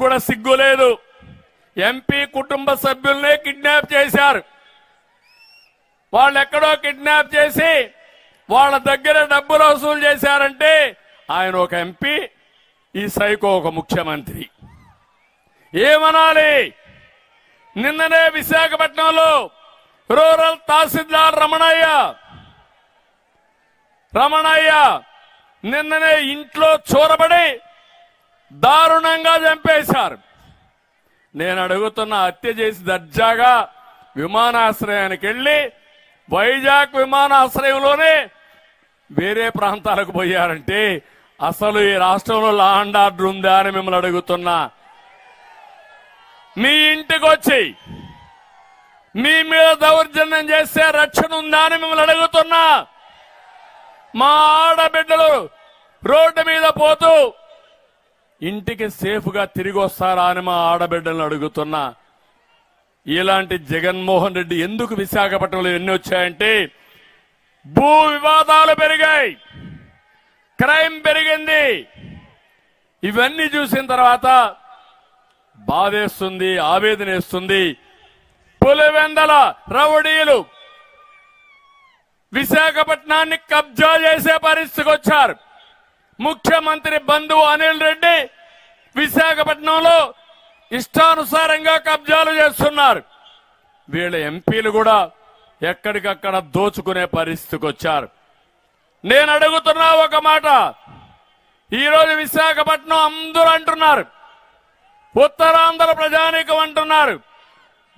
కూడా సిగ్గు లేదు. ఎంపీ కుటుంబ సభ్యుల్నే కిడ్నాప్ చేశారు. వాళ్ళు ఎక్కడో కిడ్నాప్ చేసి వాళ్ళ దగ్గర డబ్బులు వసూలు చేశారంటే ఆయన ఒక ఎంపీ, ఈ సైకో ఒక ముఖ్యమంత్రి. ఏమనాలి? నిన్ననే విశాఖపట్నంలో రూరల్ తహసీల్దార్ రమణయ్య నిన్ననే ఇంట్లో చొరబడి దారుణంగా చంపేశారు. నేను అడుగుతున్న, హత్య చేసి దర్జాగా విమానాశ్రయానికి వెళ్లి వైజాగ్ విమానాశ్రయంలోనే వేరే ప్రాంతాలకు పోయారంటే అసలు ఈ రాష్ట్రంలో లా అండ్ ఆర్డర్ ఉందా అని మిమ్మల్ని అడుగుతున్నా. మీ ఇంటికి వచ్చి మీ మీద దౌర్జన్యం చేస్తే రక్షణ ఉందా అని మిమ్మల్ని అడుగుతున్నా. మా ఆడబిడ్డలు రోడ్డు మీద పోతూ ఇంటికి సేఫ్ గా తిరిగి వస్తారా అని మా ఆడబిడ్డలను అడుగుతున్నా. ఇలాంటి జగన్మోహన్ రెడ్డి ఎందుకు విశాఖపట్నంలో ఎన్ని వచ్చాయంటే భూ వివాదాలు పెరిగాయి, క్రైమ్ పెరిగింది. ఇవన్నీ చూసిన తర్వాత బాధేస్తుంది, ఆవేదనేస్తుంది. పులివెందల రౌడీలు విశాఖపట్నాన్ని కబ్జా చేసే పరిస్థితికి వచ్చారు. ముఖ్యమంత్రి బంధువు అనిల్ రెడ్డి విశాఖపట్నంలో ఇష్టానుసారంగా కబ్జాలు చేస్తున్నారు. వీళ్ళ ఎంపీలు కూడా ఎక్కడికక్కడ దోచుకునే పరిస్థితికి వచ్చారు. నేను అడుగుతున్నా ఒక మాట. ఈరోజు విశాఖపట్నం అందరూ అంటున్నారు, ఉత్తరాంధ్ర ప్రజానీకం అంటున్నారు,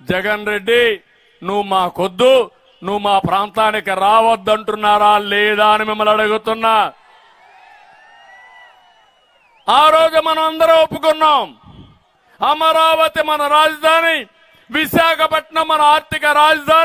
జగన్ రెడ్డి నువ్వు మాకొద్దు, నువ్వు మా ప్రాంతానికి రావద్దంటున్నారా లేదా అని మిమ్మల్ని అడుగుతున్నా. ఆ రోజు మనం అందరం ఒప్పుకున్నాం, అమరావతి మన రాజధాని, విశాఖపట్నం మన ఆర్థిక రాజధాని.